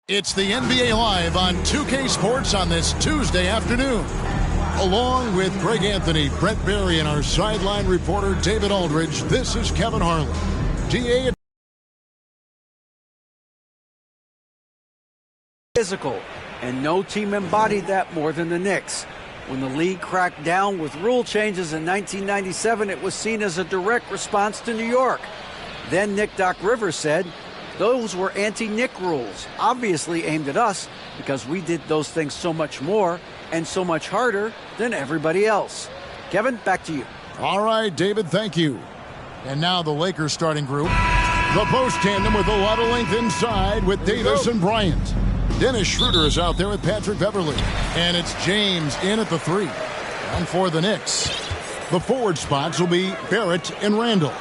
It's the NBA Live on 2K Sports on this Tuesday afternoon. Along with Greg Anthony, Brett Barry, and our sideline reporter David Aldridge, this is Kevin Harlan. DA physical, and no team embodied that more than the Knicks. When the league cracked down with rule changes in 1997, it was seen as a direct response to New York. Then Nick Doc Rivers said, those were anti-Nick rules, obviously aimed at us because we did those things so much more and so much harder than everybody else. Kevin, back to you. All right, David, thank you. And now the Lakers starting group. The post tandem with a lot of length inside with Davis and Bryant. Dennis Schroeder is out there with Patrick Beverley. And it's James in at the 3. And for the Knicks, the forward spots will be Barrett and Randall.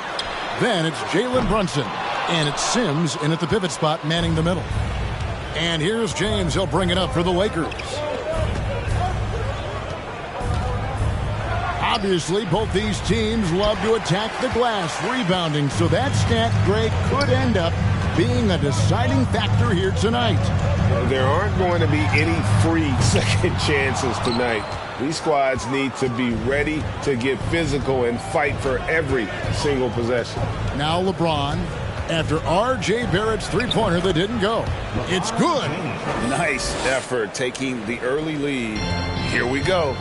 Then it's Jalen Brunson. And it's Sims in at the pivot spot, manning the middle. And here's James. He'll bring it up for the Lakers. Obviously, both these teams love to attack the glass, rebounding. So that stat, Greg, could end up being a deciding factor here tonight. There aren't going to be any free second chances tonight. These squads need to be ready to get physical and fight for every single possession. Now LeBron. After R.J. Barrett's three-pointer that didn't go. It's good. Nice effort taking the early lead. Here we go.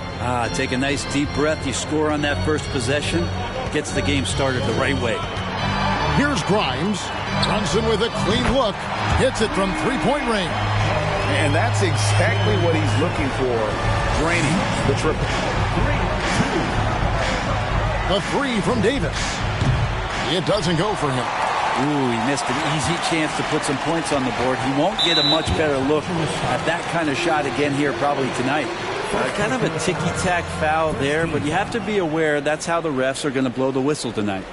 Take a nice deep breath. You score on that first possession. Gets the game started the right way. Here's Grimes. Brunson with a clean look. Hits it from three-point range. And that's exactly what he's looking for. Draining the triple. The three from Davis. It doesn't go for him. Ooh, he missed an easy chance to put some points on the board. He won't get a much better look at that kind of shot again here probably tonight. Kind of a ticky-tack foul there, but you have to be aware that's how the refs are going to blow the whistle tonight.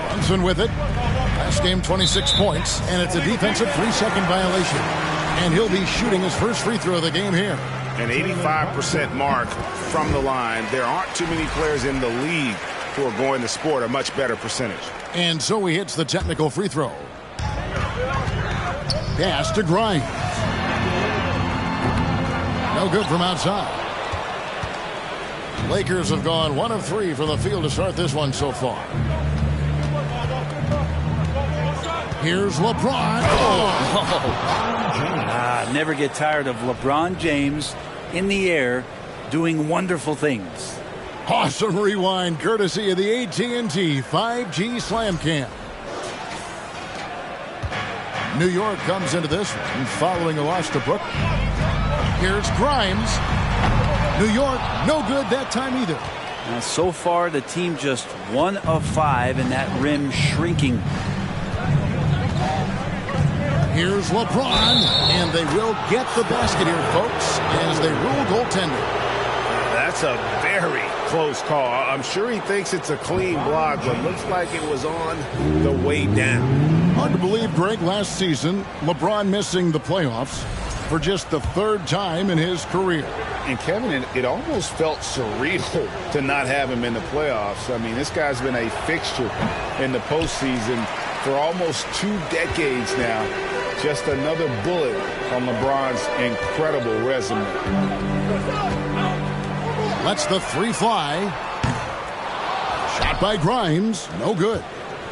Brunson with it. Last game, 26 points, and it's a defensive 3-second violation. And he'll be shooting his first free throw of the game here. An 85% mark from the line. There aren't too many players in the league who are going to sport a much better percentage. And so he hits the technical free throw. Pass to Grimes. No good from outside. Lakers have gone 1 of 3 from the field to start this one so far. Here's LeBron. Never get tired of LeBron James in the air doing wonderful things. Awesome rewind courtesy of the AT&T 5G Slam Cam. New York comes into this one following a loss to Brooklyn. Here's Grimes. New York, no good that time either. Now, so far, the team just 1 of 5 and that rim shrinking. Here's LeBron, and they will get the basket here, folks, as they rule goaltender. That's a very close call. I'm sure he thinks it's a clean block, but looks like it was on the way down. Hard to believe, Greg, last season, LeBron missing the playoffs for just the 3rd time in his career. And, Kevin, it almost felt surreal to not have him in the playoffs. I mean, this guy's been a fixture in the postseason for almost 2 decades now. Just another bullet on LeBron's incredible resume. Lets the 3 fly. Shot by Grimes. No good.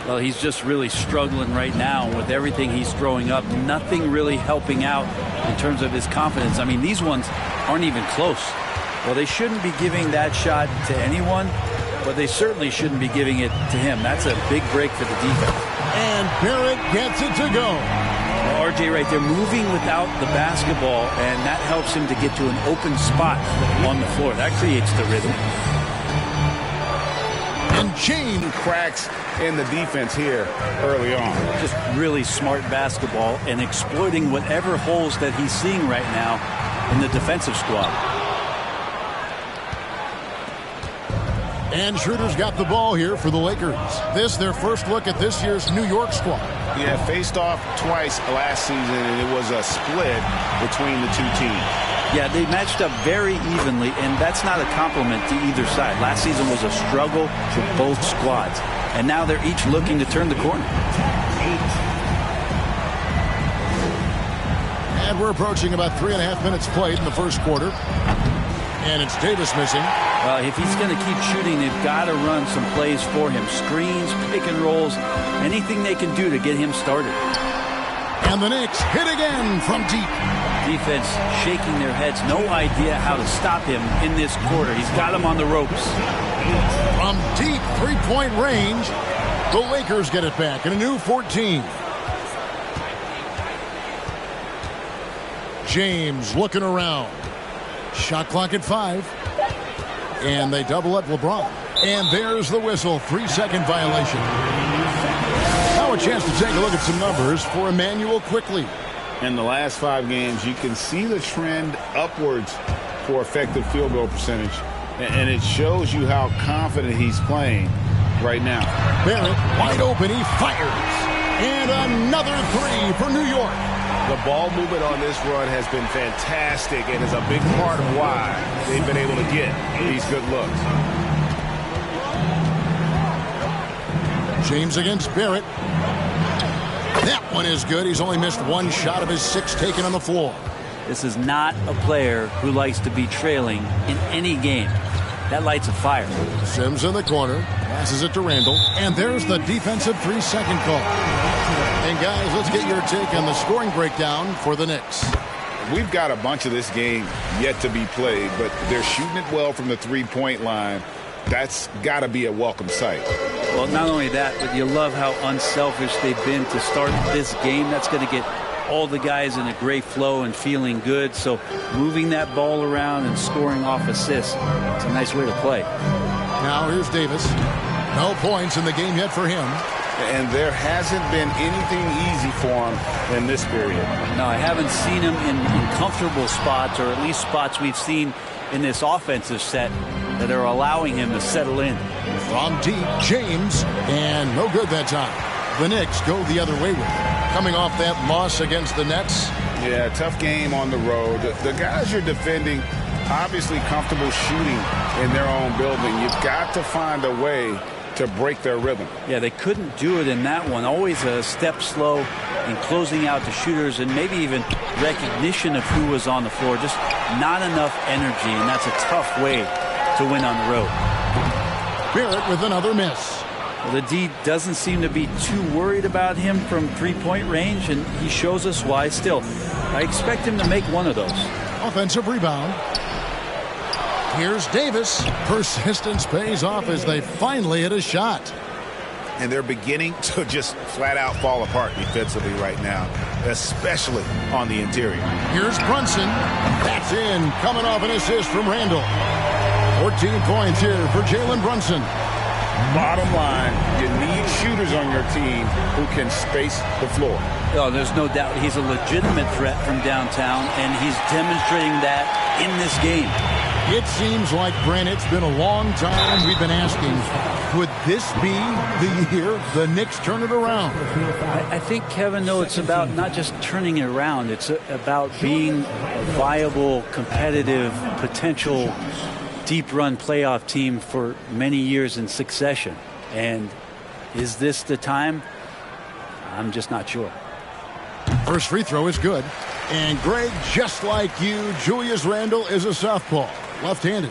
Well, he's just really struggling right now with everything he's throwing up. Nothing really helping out in terms of his confidence. I mean, these ones aren't even close. Well, they shouldn't be giving that shot to anyone, but they certainly shouldn't be giving it to him. That's a big break for the defense. And Barrett gets it to go. Well, RJ right there moving without the basketball, and that helps him to get to an open spot on the floor. That creates the rhythm. And James cracks in the defense here early on. Just really smart basketball and exploiting whatever holes that he's seeing right now in the defensive squad. And Schroeder's got the ball here for the Lakers. This their first look at this year's New York squad. Yeah, faced off twice last season, and it was a split between the two teams. Yeah, they matched up very evenly, and that's not a compliment to either side. Last season was a struggle for both squads, and now they're each looking to turn the corner. And we're approaching about 3.5 minutes played in the first quarter. And it's Davis missing. If he's going to keep shooting, they've got to run some plays for him. Screens, pick and rolls, anything they can do to get him started. And the Knicks hit again from deep. Defense shaking their heads. No idea how to stop him in this quarter. He's got him on the ropes. From deep three-point range, the Lakers get it back in a new 14. James looking around. Shot clock at 5. And they double up LeBron. And there's the whistle. 3-second violation. Now a chance to take a look at some numbers for Emmanuel quickly. In the last 5 games, you can see the trend upwards for effective field goal percentage. And it shows you how confident he's playing right now. Barrett wide open. He fires. And another 3 for New York. The ball movement on this run has been fantastic and is a big part of why they've been able to get these good looks. James against Barrett. That one is good. He's only missed 1 shot of his 6 taken on the floor. This is not a player who likes to be trailing in any game. That lights a fire. Sims in the corner. Passes it to Randall. And there's the defensive 3-second call. And guys, let's get your take on the scoring breakdown for the Knicks. We've got a bunch of this game yet to be played, but they're shooting it well from the three-point line. That's got to be a welcome sight. Well, not only that, but you love how unselfish they've been to start this game. That's going to get all the guys in a great flow and feeling good. So moving that ball around and scoring off assists, it's a nice way to play. Now here's Davis. No points in the game yet for him. And there hasn't been anything easy for him in this period. No, I haven't seen him in comfortable spots, or at least spots we've seen in this offensive set that are allowing him to settle in. From deep, James, and no good that time. The Knicks go the other way with it. Coming off that loss against the Nets. Yeah, tough game on the road. The guys you're defending, obviously comfortable shooting in their own building. You've got to find a way to break their rhythm. Yeah, they couldn't do it in that one. Always a step slow in closing out the shooters, and maybe even recognition of who was on the floor. Just not enough energy, and that's a tough way to win on the road. Barrett with another miss. Well, the D doesn't seem to be too worried about him from three-point range, and he shows us why. Still, I expect him to make one of those. Offensive rebound. Here's Davis. Persistence pays off as they finally hit a shot. And they're beginning to just flat out fall apart defensively right now, especially on the interior. Here's Brunson. That's in. Coming off an assist from Randall. 14 points here for Jalen Brunson. Bottom line, you need shooters on your team who can space the floor. Oh, there's no doubt he's a legitimate threat from downtown, and he's demonstrating that in this game. It seems like, Brent, it's been a long time we've been asking, could this be the year the Knicks turn it around? I think, Kevin, though, it's about not just turning it around. It's about being a viable, competitive, potential deep-run playoff team for many years in succession. And is this the time? I'm just not sure. First free throw is good. And, Greg, just like you, Julius Randle is a southpaw. Left-handed.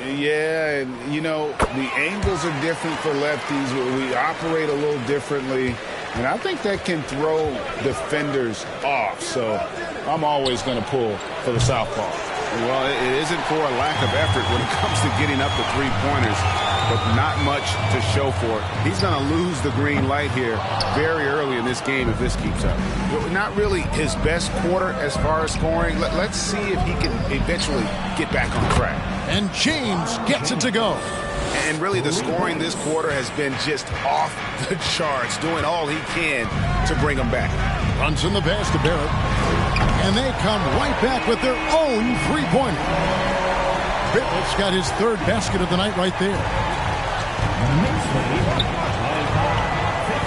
Yeah, and, you know, the angles are different for lefties. We operate a little differently. And I think that can throw defenders off. So I'm always going to pull for the southpaw. Well, it isn't for a lack of effort when it comes to getting up the three-pointers, but not much to show for it. He's going to lose the green light here very early in this game if this keeps up. Not really his best quarter as far as scoring. Let's see if he can eventually get back on track. And James gets it to go. And really the scoring this quarter has been just off the charts, doing all he can to bring them back. Brunson the pass to Barrett. And they come right back with their own three-pointer. Barrett's got his 3rd basket of the night right there.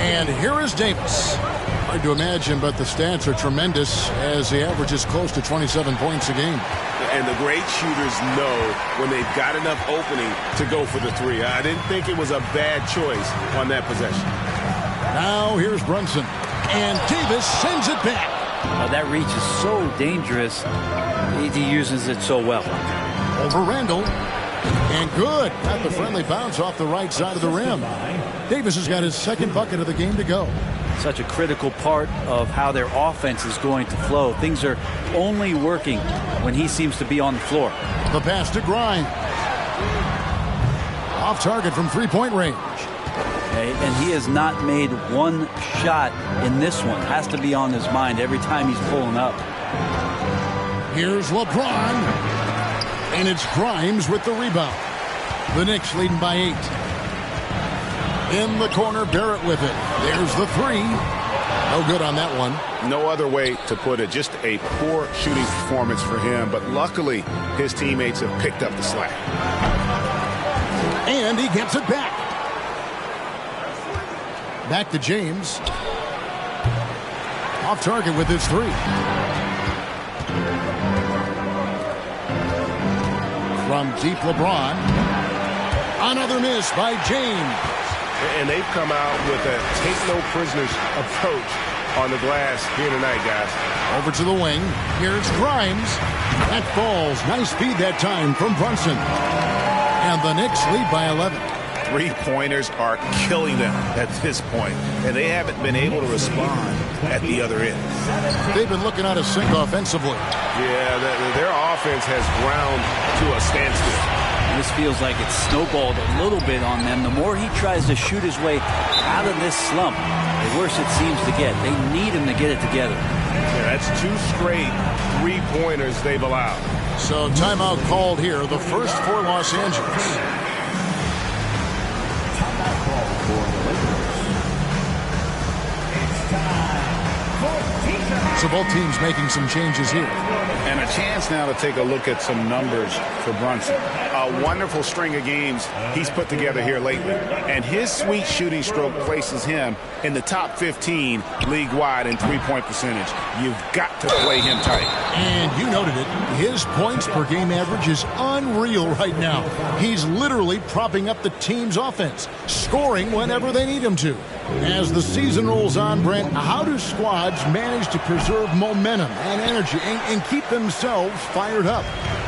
And here is Davis. Hard to imagine, but the stats are tremendous as he averages close to 27 points a game. And the great shooters know when they've got enough opening to go for the three. I didn't think it was a bad choice on that possession. Now here's Brunson. And Davis sends it back. That reach is so dangerous. AD uses it so well. Over Randall. And good. Got the friendly bounce off the right side of the rim. Davis has got his second bucket of the game to go. Such a critical part of how their offense is going to flow. Things are only working when he seems to be on the floor. The pass to Grimes. Off target from three-point range. Okay, and he has not made one shot in this one. Has to be on his mind every time he's pulling up. Here's LeBron. And it's Grimes with the rebound. The Knicks leading by 8. In the corner, Barrett with it. There's the three. No good on that one. No other way to put it. Just a poor shooting performance for him. But luckily, his teammates have picked up the slack. And he gets it back. Back to James. Off target with his three. From deep, LeBron. Another miss by James. And they've come out with a take-no-prisoners approach on the glass here tonight, guys. Over to the wing. Here's Grimes. That falls. Nice speed that time from Brunson. And the Knicks lead by 11. Three-pointers are killing them at this point, and they haven't been able to respond at the other end. They've been looking out of sync offensively. Yeah, their offense has ground to a standstill. This feels like it's snowballed a little bit on them. The more he tries to shoot his way out of this slump, the worse it seems to get. They need him to get it together. Yeah, that's 2 straight three-pointers they've allowed. So timeout called here, the first for Los Angeles. So both teams making some changes here. And a chance now to take a look at some numbers for Brunson. A wonderful string of games he's put together here lately. And his sweet shooting stroke places him in the top 15 league-wide in three-point percentage. You've got to play him tight. And you noted it. His points per game average is unreal right now. He's literally propping up the team's offense, scoring whenever they need him to. As the season rolls on, Brent, how do squads manage to preserve momentum and energy and keep themselves fired up?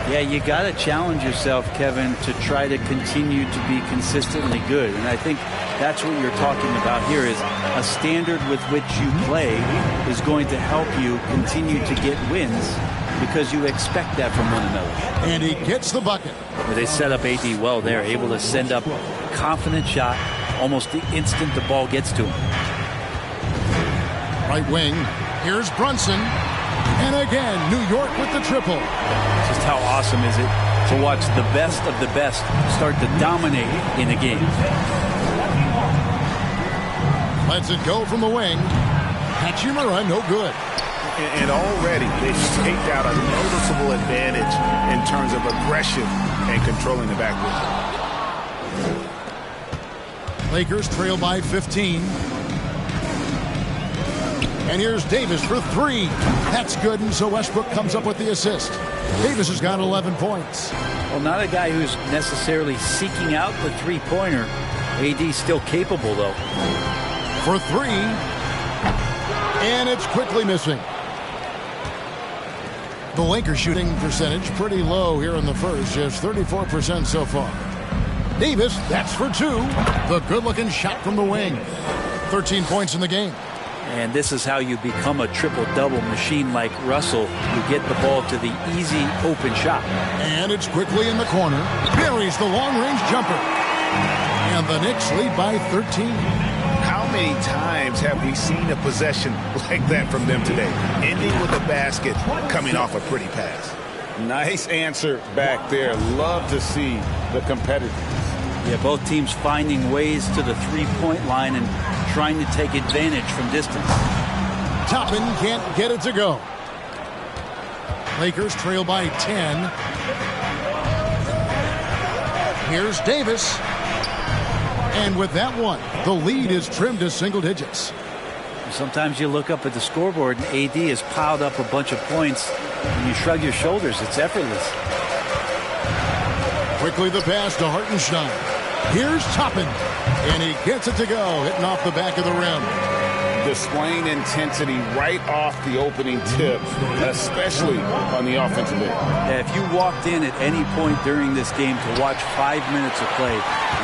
Yeah, you got to challenge yourself, Kevin, to try to continue to be consistently good. And I think that's what you're talking about here is a standard with which you play is going to help you continue to get wins because you expect that from one another. And he gets the bucket. They set up AD well there, able to send up a confident shot almost the instant the ball gets to him. Right wing. Here's Brunson. And again, New York with the triple. Just how awesome is it to watch the best of the best start to dominate in a game. Lets it go from the wing. Hachimura, no good. And already they've staked out a noticeable advantage in terms of aggression and controlling the backcourt. Lakers trail by 15. And here's Davis for three. That's good, and so Westbrook comes up with the assist. Davis has got 11 points. Well, not a guy who's necessarily seeking out the three-pointer. AD's still capable, though. For three. And it's quickly missing. The Lakers shooting percentage pretty low here in the first, just 34% so far. Davis, that's for two. The good-looking shot from the wing. 13 points in the game. And this is how you become a triple-double machine like Russell. You get the ball to the easy open shot. And it's quickly in the corner. Buries the long-range jumper. And the Knicks lead by 13. How many times have we seen a possession like that from them today? Ending with a basket, coming off a pretty pass. Nice answer back there. Love to see the competitiveness. Yeah, both teams finding ways to the three-point line and trying to take advantage from distance. Toppin can't get it to go. Lakers trail by 10. Here's Davis. And with that one, the lead is trimmed to single digits. Sometimes you look up at the scoreboard and AD has piled up a bunch of points and you shrug your shoulders. It's effortless. Quickly the pass to Hartenstein. Here's Toppin. And he gets it to go, hitting off the back of the rim. displaying intensity right off the opening tip, especially on the offensive end. Yeah, if you walked in at any point during this game to watch 5 minutes of play,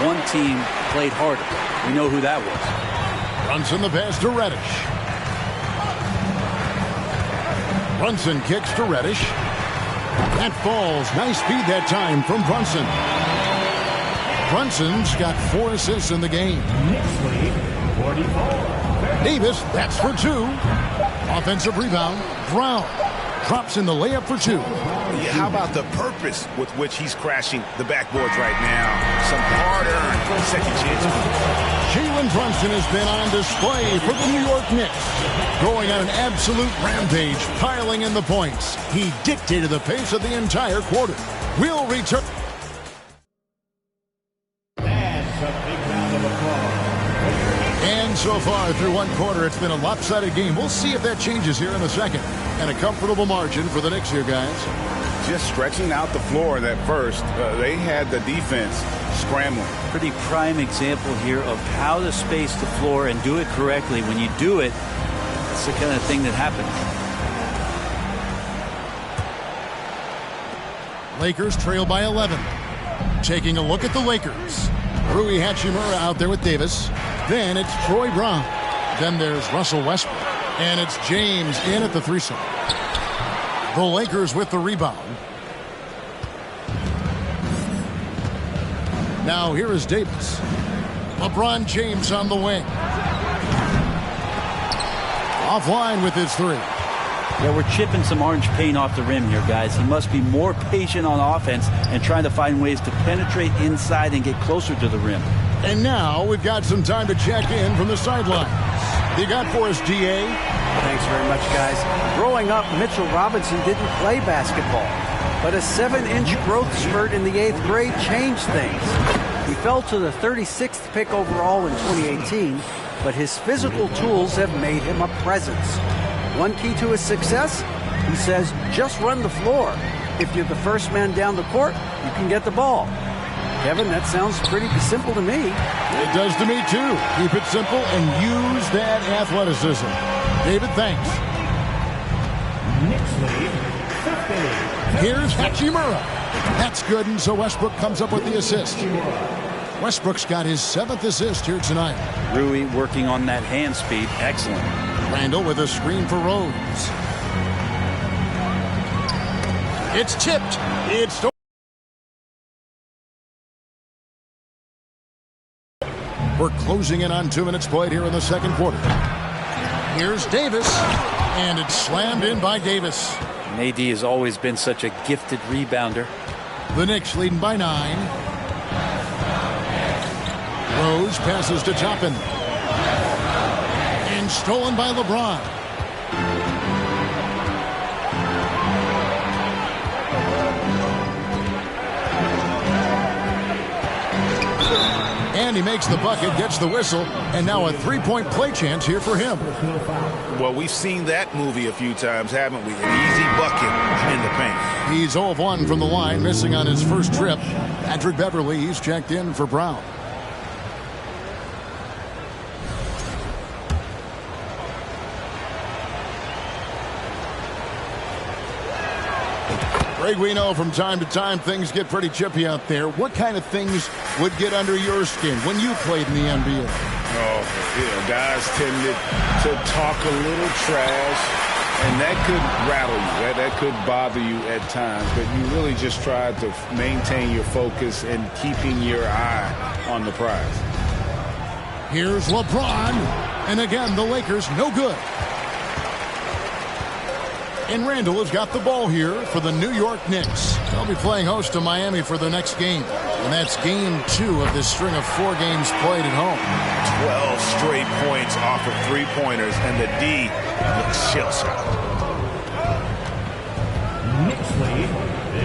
one team played harder. We know who that was. Brunson the pass to Reddish. Brunson kicks to Reddish. That falls. Nice speed that time from Brunson. Brunson's got 4 assists in the game. Davis, that's for 2. Offensive rebound. Brown drops in the layup for 2. Yeah, how about the purpose with which he's crashing the backboards right now? Some hard-earned second chance. Jalen Brunson has been on display for the New York Knicks. Going on an absolute rampage, piling in the points. He dictated the pace of the entire quarter. We'll return. And so far through one quarter, it's been a lopsided game. We'll see if that changes here in the second. And a comfortable margin for the Knicks here, guys. Just stretching out the floor in that first. They had the defense scrambling. Pretty prime example here of how to space the floor and do it correctly. When you do it, it's the kind of thing that happens. Lakers trail by 11. Taking a look at the Lakers. Rui Hachimura out there with Davis. Then it's Troy Brown. Then there's Russell Westbrook. And it's James in at the 3-side. The Lakers with the rebound. Now here is Davis. LeBron James on the wing. Offline with his 3. Yeah, we're chipping some orange paint off the rim here, guys. He must be more patient on offense and trying to find ways to penetrate inside and get closer to the rim. And now we've got some time to check in from the sidelines. You got for us, DA? Thanks very much, guys. Growing up, Mitchell Robinson didn't play basketball, but a 7-inch growth spurt in the 8th grade changed things. He fell to the 36th pick overall in 2018, but his physical tools have made him a presence. One key to his success, he says, just run the floor. If you're the first man down the court, you can get the ball. Kevin, that sounds pretty simple to me. It does to me, too. Keep it simple and use that athleticism. David, thanks. Here's Hachimura. That's good, and so Westbrook comes up with the assist. Westbrook's got his 7th assist here tonight. Rui working on that hand speed. Excellent. Randall with a screen for Rose. It's tipped. It's We're closing in on 2 minutes played here in the second quarter. Here's Davis, and it's slammed in by Davis. And AD has always been such a gifted rebounder. The Knicks leading by 9. Rose passes to Toppin. And stolen by LeBron. And he makes the bucket, gets the whistle, and now a 3-point play chance here for him. Well, we've seen that movie a few times, haven't we? An easy bucket in the paint. He's 0 of 1 from the line, missing on his first trip. Patrick Beverley, he's checked in for Brown. Greg, we know from time to time things get pretty chippy out there. What kind of things would get under your skin when you played in the NBA? Oh, guys tended to talk a little trash, and that could rattle you. That could bother you at times, but you really just tried to maintain your focus and keeping your eye on the prize. Here's LeBron, and again, the Lakers no good. And Randall has got the ball here for the New York Knicks. They'll be playing host to Miami for their next game. And that's game 2 of this string of 4 games played at home. 12 straight points off of 3-pointers, and the D looks shell-shocked.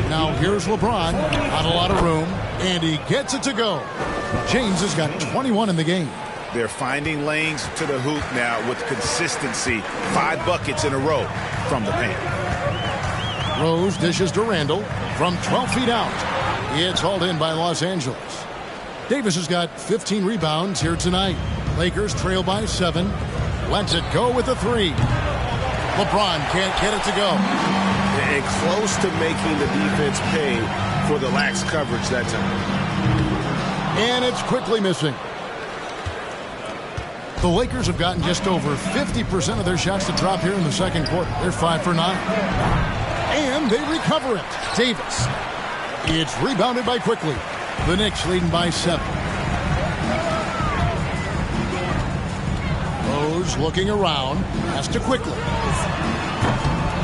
Now here's LeBron. Not a lot of room. And he gets it to go. James has got 21 in the game. They're finding lanes to the hoop now with consistency. 5 buckets in a row from the paint. Rose dishes to Randall from 12 feet out. It's hauled in by Los Angeles. Davis has got 15 rebounds here tonight. Lakers trail by 7. Lets it go with the three. LeBron can't get it to go. And close to making the defense pay for the lax coverage that time. And it's quickly missing. The Lakers have gotten just over 50% of their shots to drop here in the second quarter. They're 5 for 9. And they recover it. Davis. It's rebounded by Quickly. The Knicks leading by 7. Rose looking around. Has to Quickly.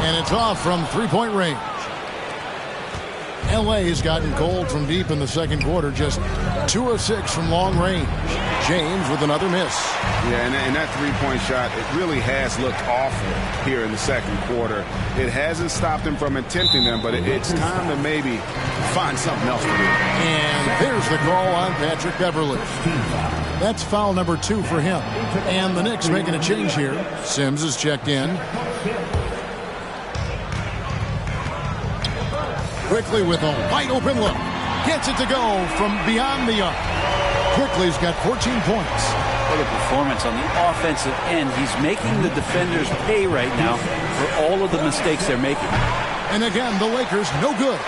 And it's off from three-point range. L.A. has gotten cold from deep in the second quarter. Just 2 of 6 from long range. James with another miss. Yeah, and that three-point shot, it really has looked awful here in the second quarter. It hasn't stopped him from attempting them, but it's time to maybe find something else to do. And there's the call on Patrick Beverley. That's foul number 2 for him. And the Knicks making a change here. Sims is checked in. Quickly with a wide open look. Gets it to go from beyond the arc. Quickly's got 14 points. What a performance on the offensive end. He's making the defenders pay right now for all of the mistakes they're making. And again, the Lakers no good.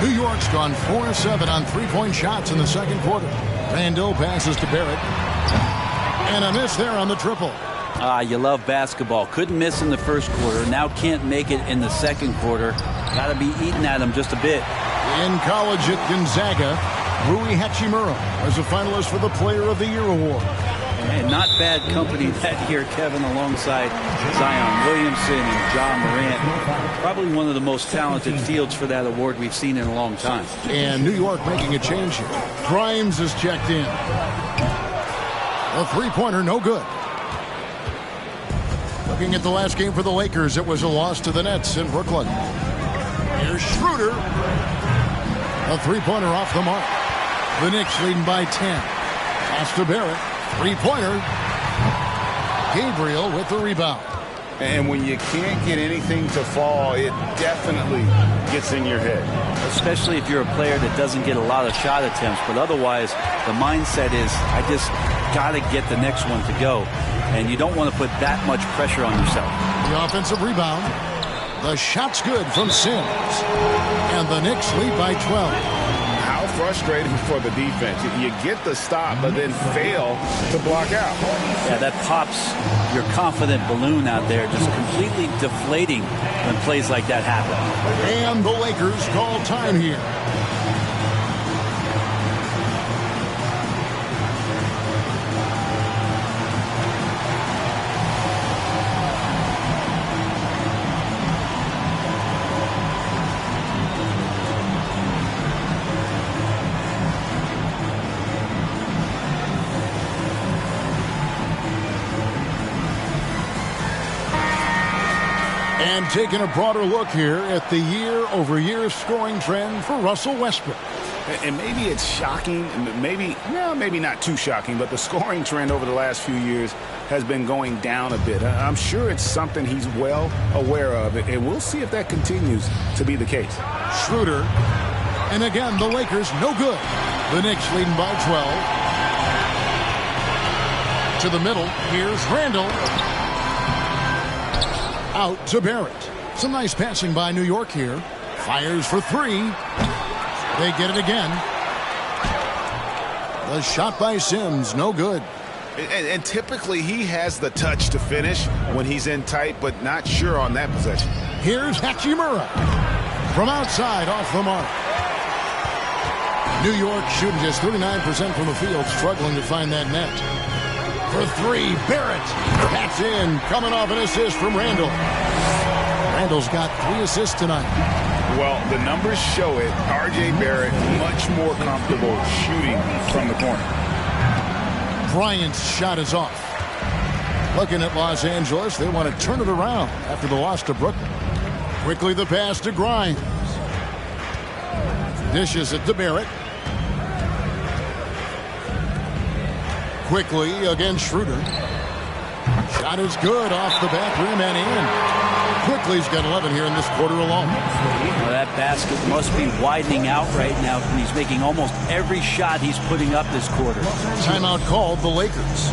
New York's gone 4 of 7 on three-point shots in the second quarter. Randall passes to Barrett. And a miss there on the triple. You love basketball. Couldn't miss in the first quarter. Now can't make it in the second quarter. Got to be eating at him just a bit. In college at Gonzaga, Rui Hachimura was a finalist for the Player of the Year award. And not bad company that year, Kevin, alongside Zion Williamson and John Morant. Probably one of the most talented fields for that award we've seen in a long time. And New York making a change here. Grimes is checked in. A three-pointer, no good. Looking at the last game for the Lakers, it was a loss to the Nets in Brooklyn. Here's Schroeder. A three-pointer off the mark. The Knicks leading by 10. Pass to Barrett. Three-pointer. Gabriel with the rebound. And when you can't get anything to fall, it definitely gets in your head. Especially if you're a player that doesn't get a lot of shot attempts. But otherwise, the mindset is, I just got to get the next one to go. And you don't want to put that much pressure on yourself. The offensive rebound. The shot's good from Sims. And the Knicks lead by 12. How frustrating for the defense. You get the stop, but then fail to block out. Yeah, that pops your confident balloon out there, just completely deflating when plays like that happen. And the Lakers call time here. And taking a broader look here at the year-over-year scoring trend for Russell Westbrook. And maybe it's shocking, maybe not too shocking, but the scoring trend over the last few years has been going down a bit. I'm sure it's something he's well aware of, and we'll see if that continues to be the case. Schroeder. And again, the Lakers no good. The Knicks leading by 12. To the middle, here's Randall. Out to Barrett. Some nice passing by New York here. Fires for three. They get it again. The shot by Sims, no good. And typically he has the touch to finish when he's in tight, but not sure on that possession. Here's Hachimura. From outside, off the mark. New York shooting just 39% from the field, struggling to find that net. For three, Barrett. That's in, coming off an assist from Randall. Randall's got 3 assists tonight. Well, the numbers show it. R.J. Barrett much more comfortable shooting from the corner. Bryant's shot is off. Looking at Los Angeles, they want to turn it around after the loss to Brooklyn. Quickly the pass to Grimes. Dishes it to Barrett. Quickly against Schroeder. Shot is good off the back rim and in. Quickly's got 11 here in this quarter alone. Well, that basket must be widening out right now. He's making almost every shot he's putting up this quarter. Timeout called the Lakers.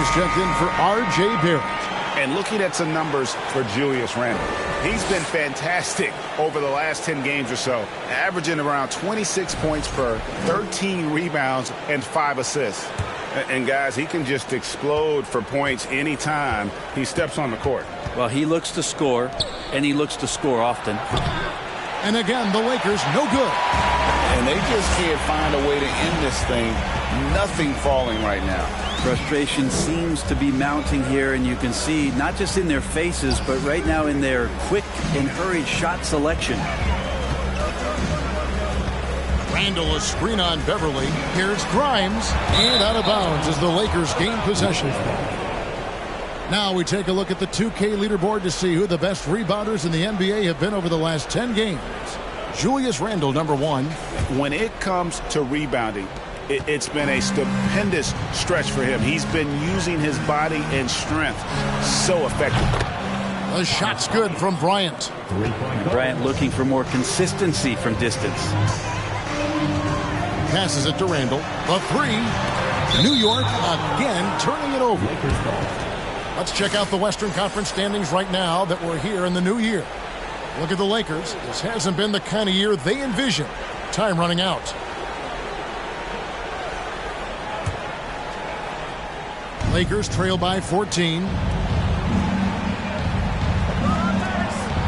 Lakers checked in for R.J. Barrett. And looking at some numbers for Julius Randle. He's been fantastic over the last 10 games or so, averaging around 26 points per 13 rebounds and 5 assists. And guys, he can just explode for points anytime he steps on the court. Well, he looks to score, and he looks to score often. And again, the Lakers no good. And they just can't find a way to end this thing. Nothing falling right now. Frustration seems to be mounting here, and you can see not just in their faces, but right now in their quick and hurried shot selection. Randle, a screen on Beverly. Here's Grimes, and out of bounds as the Lakers gain possession. Now we take a look at the 2K leaderboard to see who the best rebounders in the NBA have been over the last 10 games. Julius Randle, number 1. When it comes to rebounding, it's been a stupendous stretch for him. He's been using his body and strength so effectively. The shot's good from Bryant. And Bryant looking for more consistency from distance. Passes it to Randle. The 3. New York again turning it over. Let's check out the Western Conference standings right now that we're here in the new year. Look at the Lakers. This hasn't been the kind of year they envisioned. Time running out. Lakers trail by 14.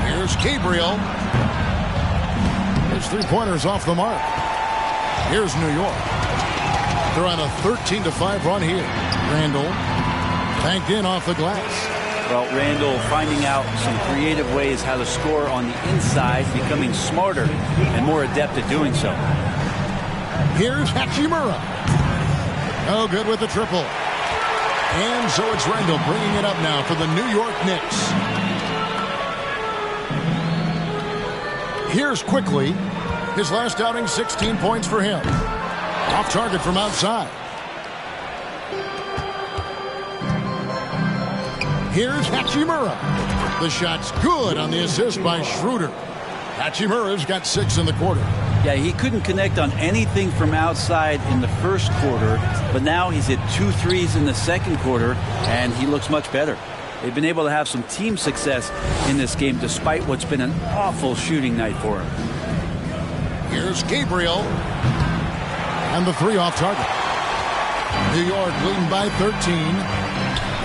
Here's Gabriel. His three-pointers off the mark. Here's New York. They're on a 13-5 run here. Randle banked in off the glass. Well, Randle finding out some creative ways how to score on the inside, becoming smarter and more adept at doing so. Here's Hachimura. Oh, good with the triple. And so it's Randle bringing it up now for the New York Knicks. Here's Quickly. His last outing, 16 points for him. Off target from outside. Here's Hachimura. The shot's good on the assist by Schroeder. Hachimura's got 6 in the quarter. Yeah, he couldn't connect on anything from outside in the first quarter, but now he's hit 2 threes in the second quarter, and he looks much better. They've been able to have some team success in this game despite what's been an awful shooting night for him. Here's Gabriel. And the 3 off target. New York leading by 13.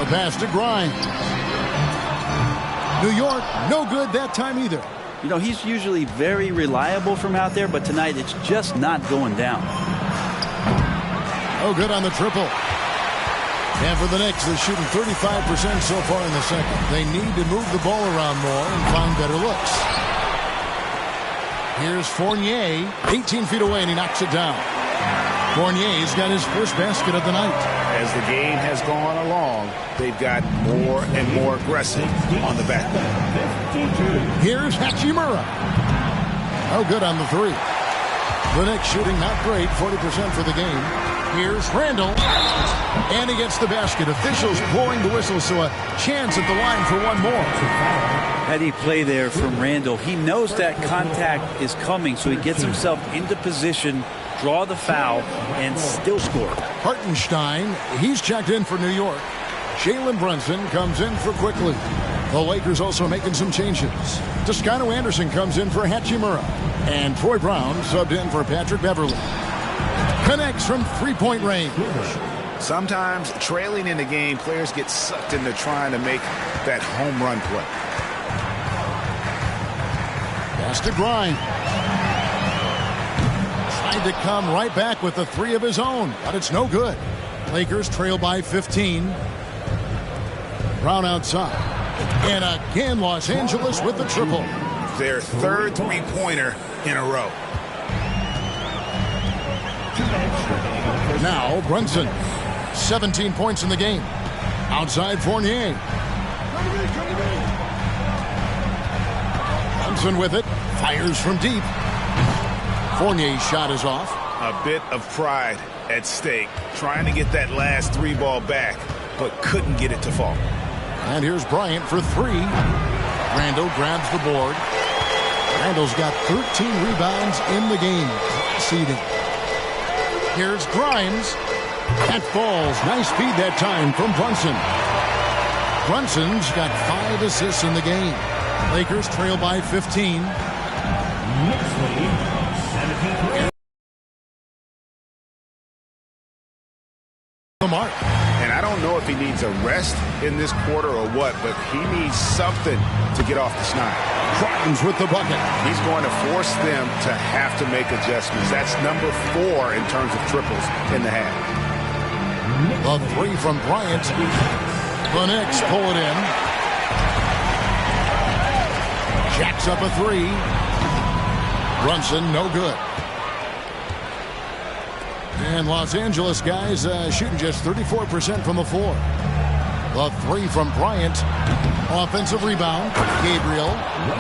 The pass to Grimes. New York, no good that time either. You know, he's usually very reliable from out there, but tonight it's just not going down. Oh, good on the triple. And for the Knicks, they're shooting 35% so far in the second. They need to move the ball around more and find better looks. Here's Fournier, 18 feet away, and he knocks it down. Fournier's got his first basket of the night. As the game has gone along, they've got more and more aggressive on the back. Here's Hachimura. Oh, good on the 3. The Knicks shooting not great, 40% for the game. Here's Randle. And he gets the basket. Officials blowing the whistle, so a chance at the line for one more. Heady play there from Randle. He knows that contact is coming, so he gets himself into position, draw the foul, and still score. Hartenstein, he's checked in for New York. Jalen Brunson comes in for Quickly. The Lakers also making some changes. Toscano Anderson comes in for Hachimura. And Troy Brown subbed in for Patrick Beverly. Connects from three-point range. Sometimes trailing in the game, players get sucked into trying to make that home run play. Pass to Grimes. Tried to come right back with the 3 of his own, but it's no good. Lakers trail by 15. Brown outside. And again, Los Angeles with the triple. Their third three-pointer in a row. Now Brunson, 17 points in the game. Outside Fournier. Brunson with it, fires from deep. Fournier's shot is off. A bit of pride at stake, trying to get that last 3 ball back, but couldn't get it to fall. And here's Bryant for 3. Randle grabs the board. Randle's got 13 rebounds in the game. Seeding. Here's Grimes. That falls. Nice feed that time from Brunson. Brunson's got 5 assists in the game. Lakers trail by 15. The mark. And I don't know if he needs a rest in this quarter or what, but he needs something to get off the snide. Crotton's with the bucket. He's going to force them to have to make adjustments. That's number 4 in terms of triples in the half. The 3 from Bryant. The Knicks pull it in. Jacks up a 3. Brunson, no good. And Los Angeles guys shooting just 34% from the floor. The 3 from Bryant. Offensive rebound. Gabriel.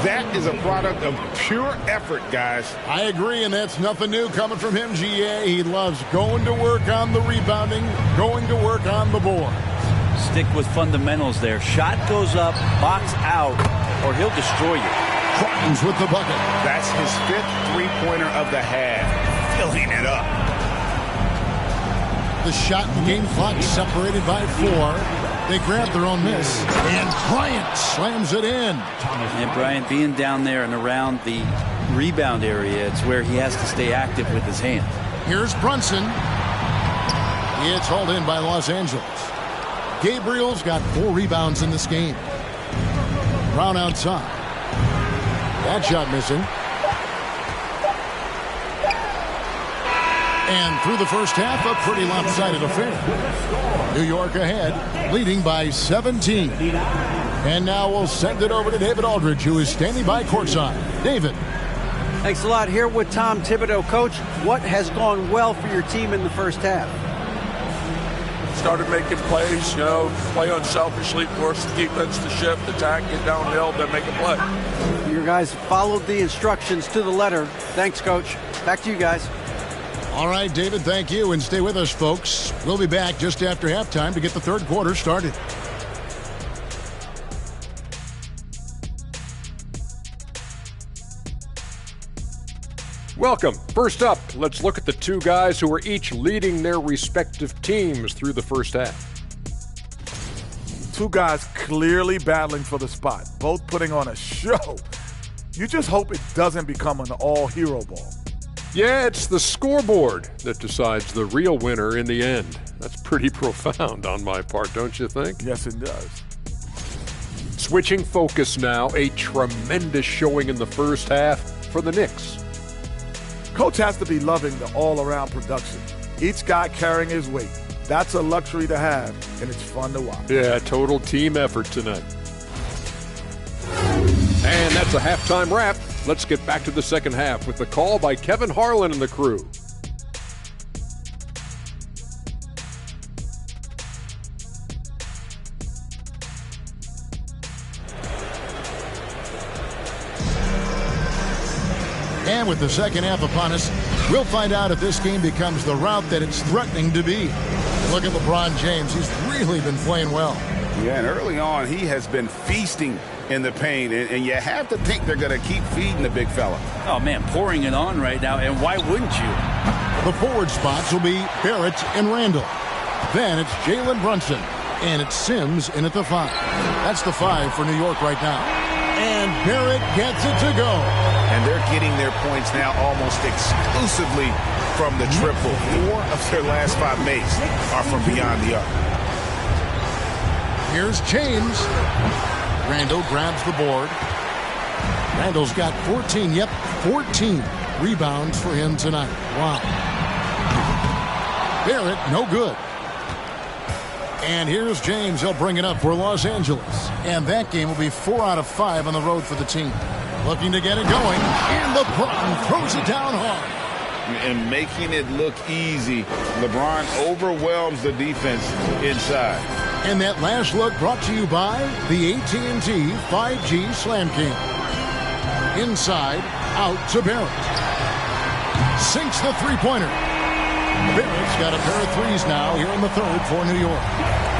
That is a product of pure effort, guys. I agree, and that's nothing new coming from him, GA. He loves going to work on the rebounding, going to work on the board. Stick with fundamentals there. Shot goes up, box out, or he'll destroy you. Crotton's with the bucket. That's his 5th three-pointer of the half. Filling it up. The shot and game clock separated by 4. They grab their own miss. And Bryant slams it in. And Bryant being down there and around the rebound area, it's where he has to stay active with his hands. Here's Brunson. It's hauled in by Los Angeles. Gabriel's got 4 rebounds in this game. Brown outside. That shot missing. And through the first half, a pretty lopsided affair. New York ahead, leading by 17. And now we'll send it over to David Aldridge, who is standing by courtside. David. Thanks a lot. Here with Tom Thibodeau. Coach, what has gone well for your team in the first half? Started making plays, play unselfishly, force the defense to shift, attack, get downhill, then make a play. Your guys followed the instructions to the letter. Thanks, Coach. Back to you guys. All right, David, thank you. And stay with us, folks. We'll be back just after halftime to get the third quarter started. Welcome. First up, let's look at the 2 guys who are each leading their respective teams through the first half. 2 guys clearly battling for the spot, both putting on a show. You just hope it doesn't become an all-hero ball. Yeah, it's the scoreboard that decides the real winner in the end. That's pretty profound on my part, don't you think? Yes, it does. Switching focus now, a tremendous showing in the first half for the Knicks. Coach has to be loving the all-around production. Each guy carrying his weight. That's a luxury to have, and it's fun to watch. Yeah, total team effort tonight. And that's a halftime wrap. Let's get back to the second half with the call by Kevin Harlan and the crew. And with the second half upon us, we'll find out if this game becomes the route that it's threatening to be. Look at LeBron James. He's really been playing well. Yeah, and early on, he has been feasting in the paint, and you have to think they're going to keep feeding the big fella. Oh, man, pouring it on right now, and why wouldn't you? The forward spots will be Barrett and Randall. Then it's Jalen Brunson, and it's Sims in at the 5. That's the 5 for New York right now. And Barrett gets it to go. And they're getting their points now almost exclusively from the triple. 4 of their last 5 makes are from beyond the arc. Here's James. Randall grabs the board. Randall's got 14, 14 rebounds for him tonight. Wow. Barrett, no good. And here's James. He'll bring it up for Los Angeles. And that game will be 4 out of 5 on the road for the team. Looking to get it going. And LeBron throws it down hard. And making it look easy. LeBron overwhelms the defense inside. And that last look brought to you by the AT&T 5G Slam King. Inside, out to Barrett. Sinks the three-pointer. Barrett's got a pair of threes now here in the third for New York.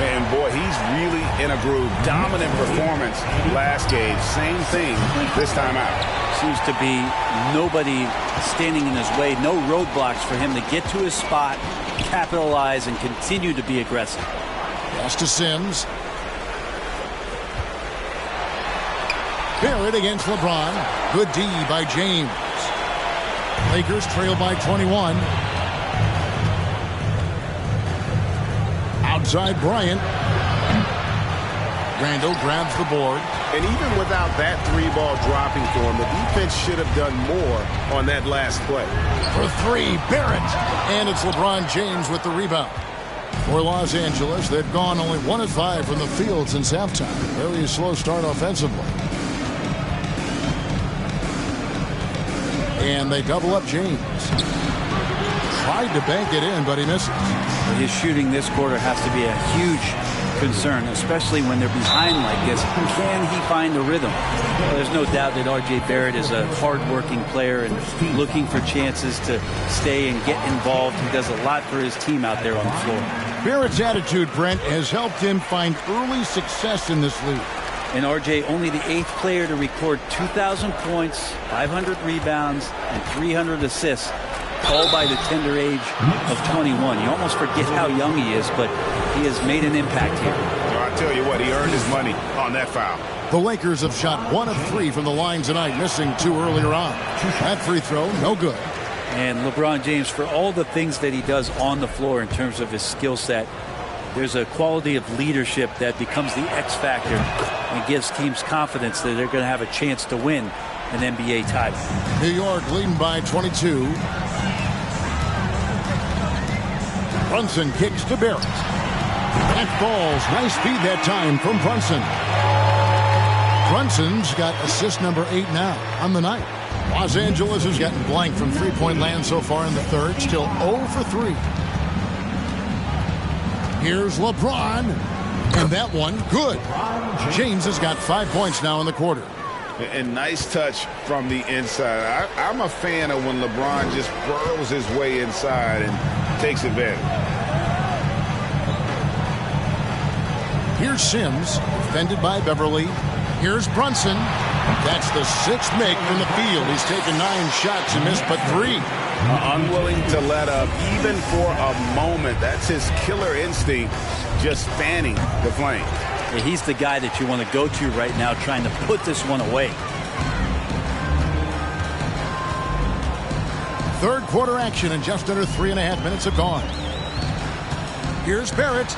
And boy, he's really in a groove. Dominant performance last game. Same thing this time out. seems to be nobody standing in his way, no roadblocks for him to get to his spot, capitalize, and continue to be aggressive. Pass to Sims. Barrett against LeBron. Good D by James. Lakers trail by 21. Outside Bryant. Randall grabs the board. And even without that three ball dropping for him, the defense should have done more on that last play. For three, Barrett. And it's LeBron James with the rebound. For Los Angeles, they've gone only 1 of 5 from the field since halftime. Very slow start offensively. And they double up James. Tried to bank it in, but he misses. His shooting this quarter has to be a huge concern, especially when they're behind like this. Can he find the rhythm? Well, there's no doubt that R.J. Barrett is a hard-working player and looking for chances to stay and get involved. He does a lot for his team out there on the floor. Barrett's attitude, Brent, has helped him find early success in this league. And R.J. only the 8th player to record 2,000 points, 500 rebounds, and 300 assists, all by the tender age of 21. You almost forget how young he is, but he has made an impact here. Well, I tell you what, he earned his money on that foul. The Lakers have shot 1 of 3 from the line tonight, missing 2 earlier on. That free throw, no good. And LeBron James, for all the things that he does on the floor in terms of his skill set, there's a quality of leadership that becomes the X factor and gives teams confidence that they're going to have a chance to win an NBA title. New York leading by 22. Brunson kicks to Barrett. That falls. Nice feed that time from Brunson. Brunson's got assist number 8 now on the night. Los Angeles has gotten blank from three-point land so far in the third. Still 0 for 3. Here's LeBron. And that one, good. James has got 5 points now in the quarter. And nice touch from the inside. I'm a fan of when LeBron just burrows his way inside and takes advantage. Here's Sims, defended by Beverly. Here's Brunson. That's the 6th make from the field. He's taken 9 shots and missed but 3. Unwilling to let up even for a moment. That's his killer instinct, just fanning the flame. Yeah, he's the guy that you want to go to right now, trying to put this one away. Third quarter action, and just under 3.5 minutes have gone. Here's Barrett.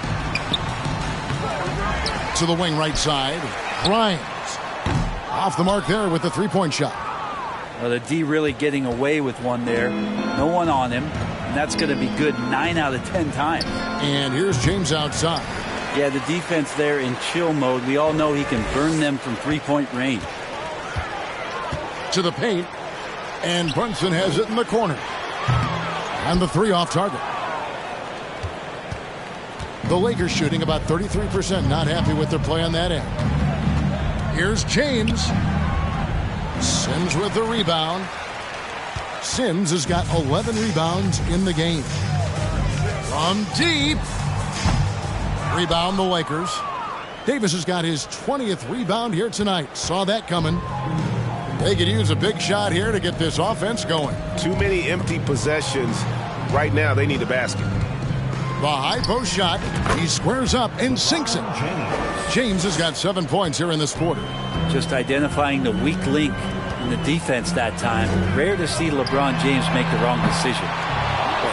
To the wing right side. Bryant. Off the mark there with the three-point shot. Well, the D really getting away with one there. No one on him. And that's going to be good 9 out of 10 times. And here's James outside. Yeah, the defense there in chill mode. We all know he can burn them from three-point range. To the paint. And Brunson has it in the corner. And the 3 off target. The Lakers shooting about 33%. Not happy with their play on that end. Here's James. Sims with the rebound. Sims has got 11 rebounds in the game. From deep. Rebound the Lakers. Davis has got his 20th rebound here tonight. Saw that coming. They could use a big shot here to get this offense going. Too many empty possessions. Right now, they need a basket. The high post shot. He squares up and sinks it. James has got 7 points here in this quarter. Just identifying the weak link in the defense that time. Rare to see LeBron James make the wrong decision.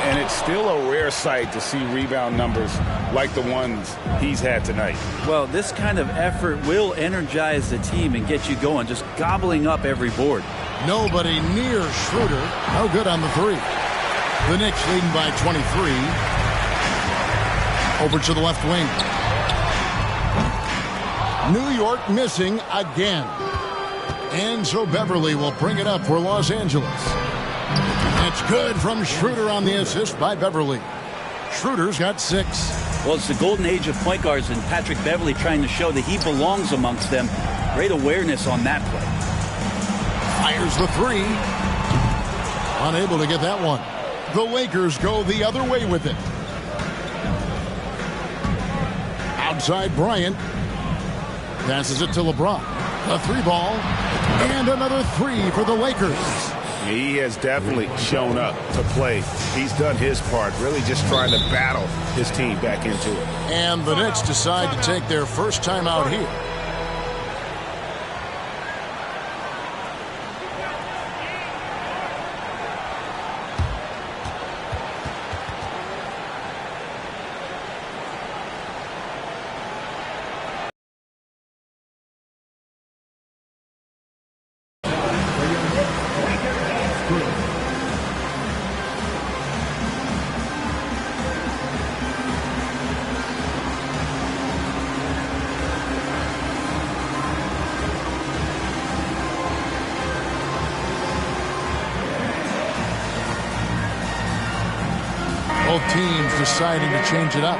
And it's still a rare sight to see rebound numbers like the ones he's had tonight. Well, this kind of effort will energize the team and get you going, just gobbling up every board. Nobody near Schroeder. No good on the 3. The Knicks leading by 23. Over to the left wing. New York missing again. And so Beverly will bring it up for Los Angeles. It's good from Schroeder on the assist by Beverly. Schroeder's got 6. Well, it's the golden age of point guards, and Patrick Beverly trying to show that he belongs amongst them. Great awareness on that play. Fires the 3. Unable to get that one. The Lakers go the other way with it. Outside Bryant. Passes it to LeBron. The 3 ball. And another three for the Lakers. He has definitely shown up to play. He's done his part, really just trying to battle his team back into it. And the Knicks decide to take their first time out here. Both teams deciding to change it up.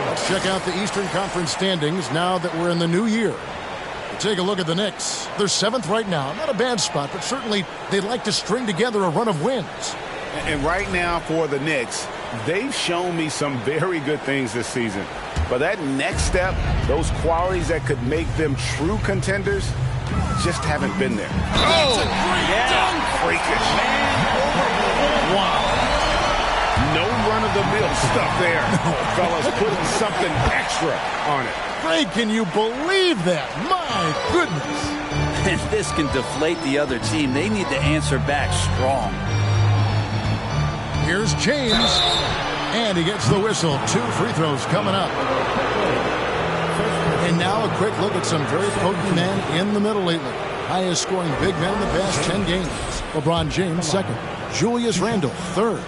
Let's check out the Eastern Conference standings now that we're in the new year. Take a look at the Knicks. They're 7th right now. Not a bad spot, but certainly they'd like to string together a run of wins. And right now for the Knicks, they've shown me some very good things this season. But that next step, those qualities that could make them true contenders, just haven't been there. Oh, Yeah, freakish. Wow. No run-of-the-mill stuff there. Fellas putting something extra on it. Greg, can you believe that? My goodness. And this can deflate the other team. They need to answer back strong. Here's James. And he gets the whistle. 2 free throws coming up. And now a quick look at some very potent men in the middle lately. Highest scoring big men in the past 10 games. LeBron James, 2nd. Julius Randle, 3rd.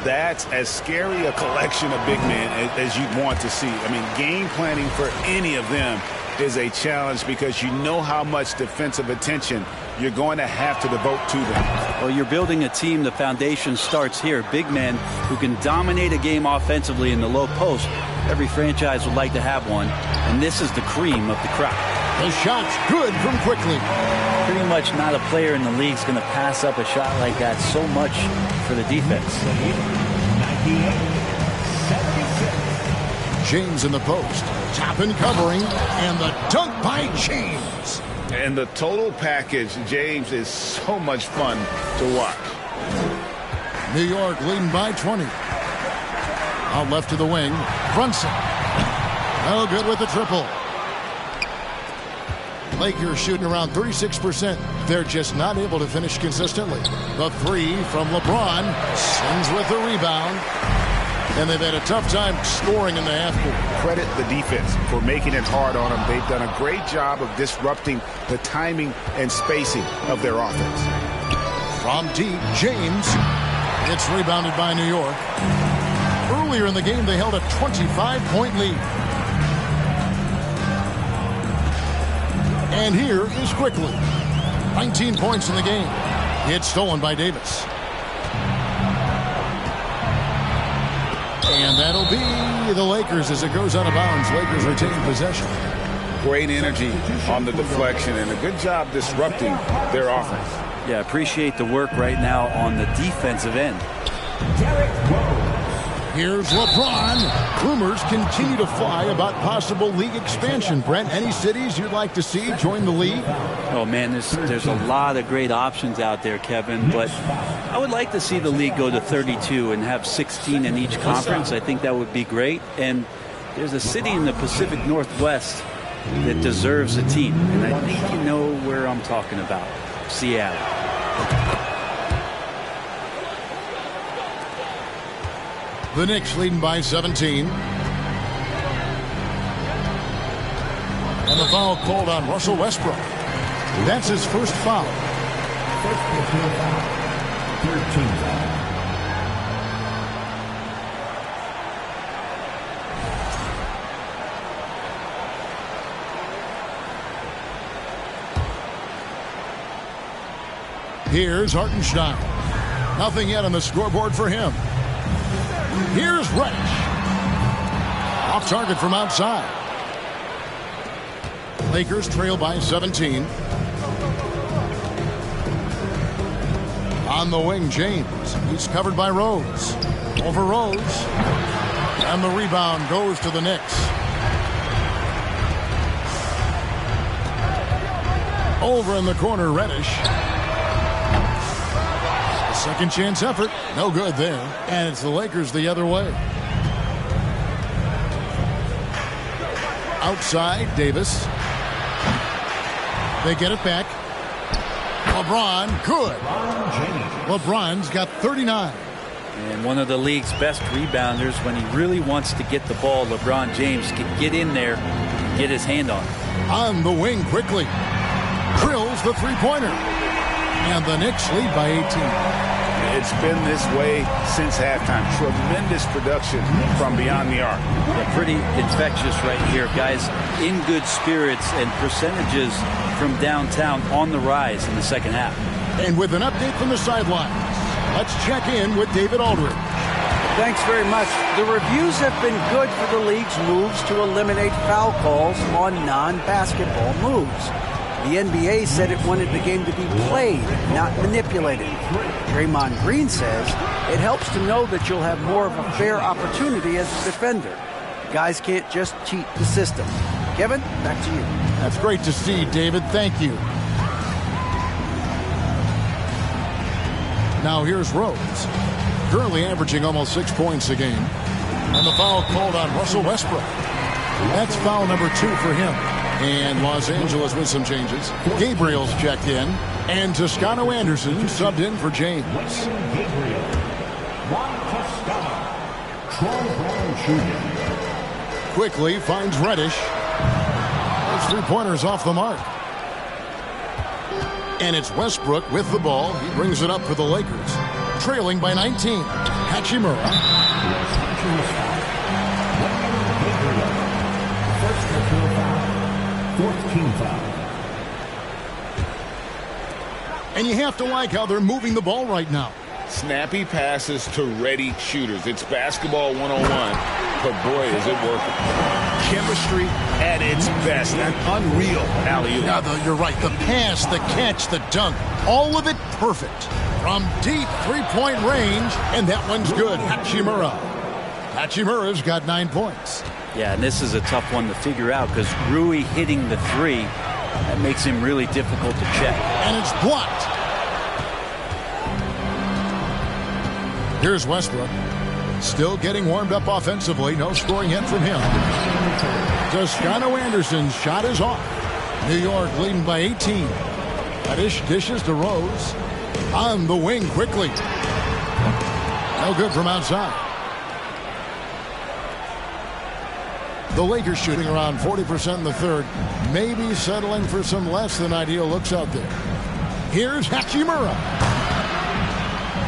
That's as scary a collection of big men as you'd want to see. I mean, game planning for any of them is a challenge because you know how much defensive attention you're going to have to devote to them. Well, you're building a team. The foundation starts here. Big men who can dominate a game offensively in the low post. Every franchise would like to have one, and this is the cream of the crop. The shot's good from Quickly. Pretty much not a player in the league is going to pass up a shot like that so much for the defense. James in the post. Toppin covering, and the dunk by James. And the total package, James, is so much fun to watch. New York leading by 20. Out left to the wing. Brunson. No good with the triple. Lakers shooting around 36%. They're just not able to finish consistently. The 3 from LeBron. Sings with the rebound. And they've had a tough time scoring in the half court. Credit the defense for making it hard on them. They've done a great job of disrupting the timing and spacing of their offense. From deep, James. It's rebounded by New York. Earlier in the game, they held a 25-point lead. And here is Quickly. 19 points in the game. It's stolen by Davis. And that'll be the Lakers as it goes out of bounds. Lakers retain possession. Great energy on the deflection and a good job disrupting their offense. Yeah, appreciate the work right now on the defensive end. Here's LeBron. Rumors continue to fly about possible league expansion. Brent, any cities you'd like to see join the league? Oh, man, there's a lot of great options out there, Kevin. But I would like to see the league go to 32 and have 16 in each conference. I think that would be great. And there's a city in the Pacific Northwest that deserves a team. And I think you know where I'm talking about. Seattle. The Knicks leading by 17. And the foul called on Russell Westbrook. That's his first foul. First personal foul. 13 foul. Here's Hartenstein. Nothing yet on the scoreboard for him. Here's Reddish. Off target from outside. Lakers trail by 17. On the wing, James. He's covered by Rose. Over Rose. And the rebound goes to the Knicks. Over in the corner, Reddish. A second chance effort. No good there. And it's the Lakers the other way. Outside, Davis. They get it back. LeBron, good. LeBron's got 39. And one of the league's best rebounders, when he really wants to get the ball, LeBron James can get in there and get his hand on it. On the wing quickly. Drills the three-pointer. And the Knicks lead by 18. It's been this way since halftime. Tremendous production from beyond the arc. Yeah, pretty infectious right here. Guys in good spirits and percentages from downtown on the rise in the second half. And with an update from the sidelines, let's check in with David Aldridge. Thanks very much. The reviews have been good for the league's moves to eliminate foul calls on non-basketball moves. The NBA said it wanted the game to be played, not manipulated. Draymond Green says it helps to know that you'll have more of a fair opportunity as a defender. Guys can't just cheat the system. Kevin, back to you. That's great to see, David. Thank you. Now here's Rose, currently averaging almost 6 points a game. And the foul called on Russell Westbrook. That's foul number 2 for him. And Los Angeles with some changes. Gabriel's checked in. And Toscano Anderson subbed in for James. Gabriel. Juan Toscano. Troy Brown Jr. Quickly finds Reddish. Those three-pointers off the mark. And it's Westbrook with the ball. He brings it up for the Lakers. Trailing by 19. Hachimura. Los Angeles foul. Gabriel. First personal foul. Fourth team foul. And you have to like how they're moving the ball right now. Snappy passes to ready shooters. It's basketball 101, but boy, is it working. Chemistry at its best. An unreal alley-oop. Yeah, you're right. The pass, the catch, the dunk, all of it perfect. From deep three-point range, and that one's good. Hachimura. Hachimura's got 9 points. Yeah, and this is a tough one to figure out because Rui hitting the three, that makes him really difficult to check. And it's blocked. Here's Westbrook. Still getting warmed up offensively. No scoring yet from him. Toscano Anderson's shot is off. New York leading by 18. Reddish dishes to Rose. On the wing quickly. No good from outside. The Lakers shooting around 40% in the third. Maybe settling for some less than ideal looks out there. Here's Hachimura.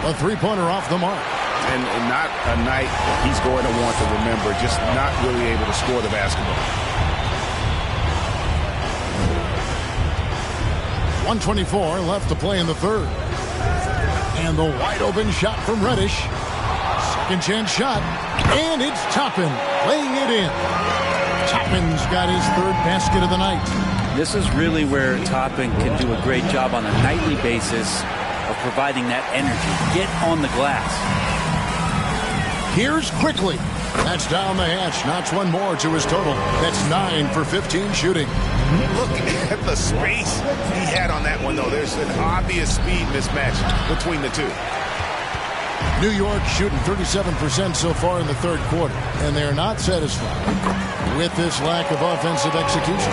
A three-pointer off the mark. And not a night he's going to want to remember. Just not really able to score the basketball. 1:24 left to play in the third. And the wide-open shot from Reddish. Second chance shot. And it's Toppin laying it in. Toppin's got his third basket of the night. This is really where Toppin can do a great job on a nightly basis of providing that energy. Get on the glass. Here's Quickly. That's down the hatch. Knocks one more to his total. That's 9 for 15 shooting. Look at the space he had on that one, though. There's an obvious speed mismatch between the two. New York shooting 37% so far in the third quarter, and they're not satisfied with this lack of offensive execution.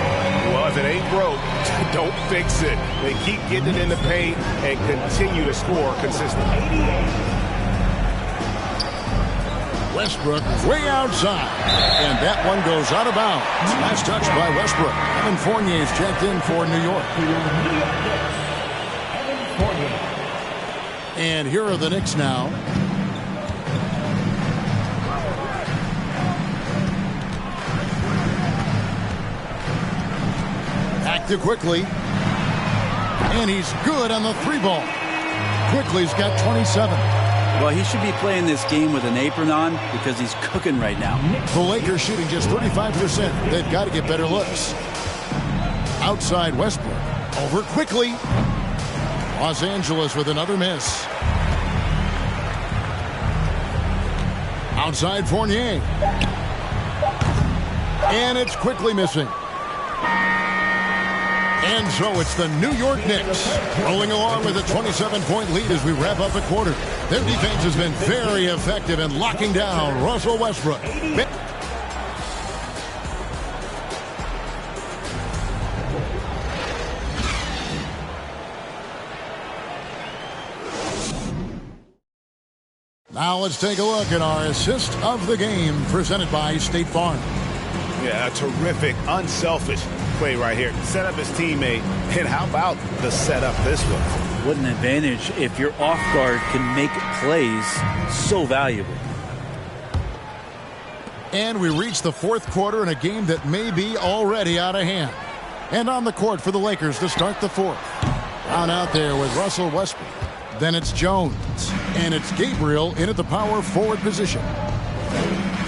Well, if it ain't broke, don't fix it. They keep getting it in the paint and continue to score consistently. Westbrook way outside, and that one goes out of bounds. Last touch by Westbrook. Evan Fournier's checked in for New York. And here are the Knicks now. Back to Quickly. And he's good on the three ball. Quickly's got 27. Well, he should be playing this game with an apron on because he's cooking right now. The Lakers shooting just 35%. They've got to get better looks. Outside Westbrook. Over Quickly. Los Angeles with another miss. Outside Fournier. And it's Quickly missing. And so it's the New York Knicks rolling along with a 27-point lead as we wrap up the quarter. Their defense has been very effective in locking down Russell Westbrook. Now let's take a look at our assist of the game presented by State Farm. Yeah, a terrific, unselfish play right here. Set up his teammate. And how about the setup this one? What an advantage if your off guard can make plays so valuable. And we reach the fourth quarter in a game that may be already out of hand. And on the court for the Lakers to start the fourth. On out there with Russell Westbrook. Then it's Jones. And it's Gabriel in at the power forward position.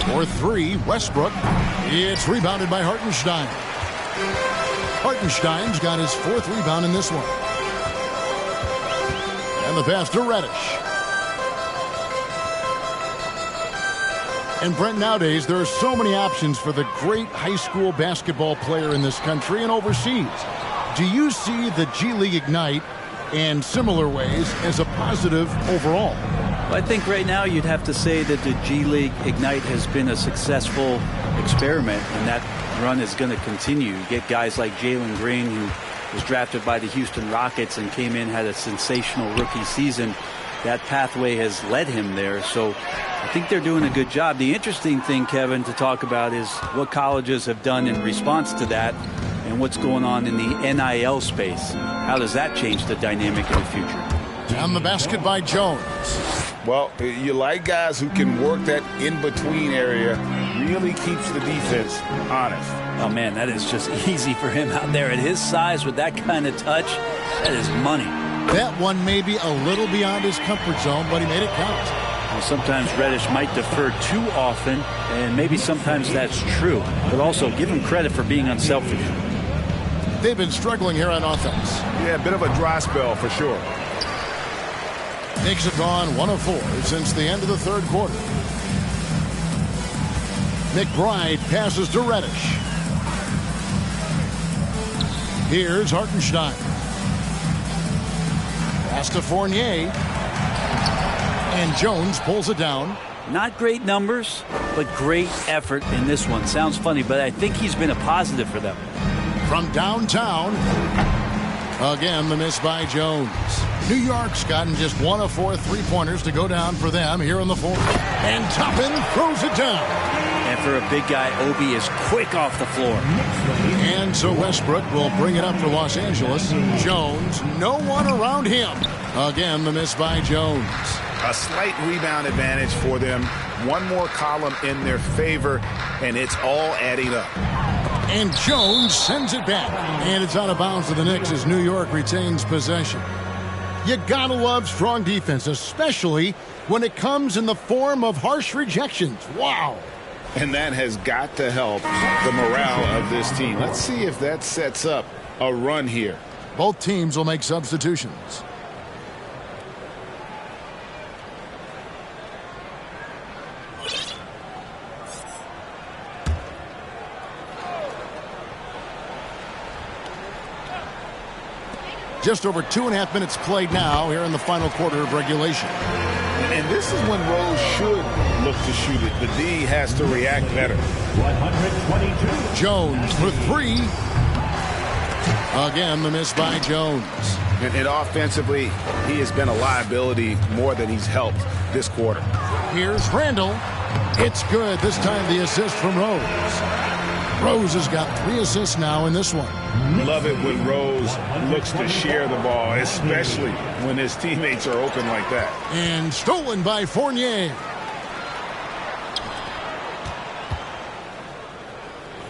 For three, Westbrook. It's rebounded by Hartenstein. Hartenstein's got his fourth rebound in this one. And the pass to Reddish. And Brent, nowadays there are so many options for the great high school basketball player in this country and overseas. Do you see the G League Ignite in similar ways as a positive overall? I think right now you'd have to say that the G League Ignite has been a successful experiment, and that run is going to continue. You get guys like Jalen Green, who was drafted by the Houston Rockets and came in, had a sensational rookie season. That pathway has led him there, so I think they're doing a good job. The interesting thing, Kevin, to talk about is what colleges have done in response to that and what's going on in the NIL space. How does that change the dynamic in the future? Down the basket by Jones. Well, you like guys who can work that in-between area, really keeps the defense honest. Oh, man, that is just easy for him out there. At his size, with that kind of touch, that is money. That one may be a little beyond his comfort zone, but he made it count. Well, sometimes Reddish might defer too often, and maybe sometimes that's true. But also, give him credit for being unselfish. They've been struggling here on offense. Yeah, a bit of a dry spell for sure. Knicks have gone 1 of 4 since the end of the third quarter. McBride passes to Reddish. Here's Hartenstein. Pass to Fournier. And Jones pulls it down. Not great numbers, but great effort in this one. Sounds funny, but I think he's been a positive for them. From downtown. Again, the miss by Jones. New York's gotten just 1 of 4 three-pointers to go down for them here in the fourth. And Toppin throws it down. And for a big guy, Obi is quick off the floor. And so Westbrook will bring it up for Los Angeles. Jones, no one around him. Again, the miss by Jones. A slight rebound advantage for them. One more column in their favor, and it's all adding up. And Jones sends it back. And it's out of bounds to the Knicks as New York retains possession. You gotta love strong defense, especially when it comes in the form of harsh rejections. Wow. And that has got to help the morale of this team. Let's see if that sets up a run here. Both teams will make substitutions. Just over 2.5 minutes played now here in the final quarter of regulation. And this is when Rose should look to shoot it. The D has to react better. 122. Jones for three. Again, the miss by Jones. And offensively, he has been a liability more than he's helped this quarter. Here's Randall. It's good. This time the assist from Rose. Rose has got 3 assists now in this one. Love it when Rose looks to share the ball, especially when his teammates are open like that. And stolen by Fournier.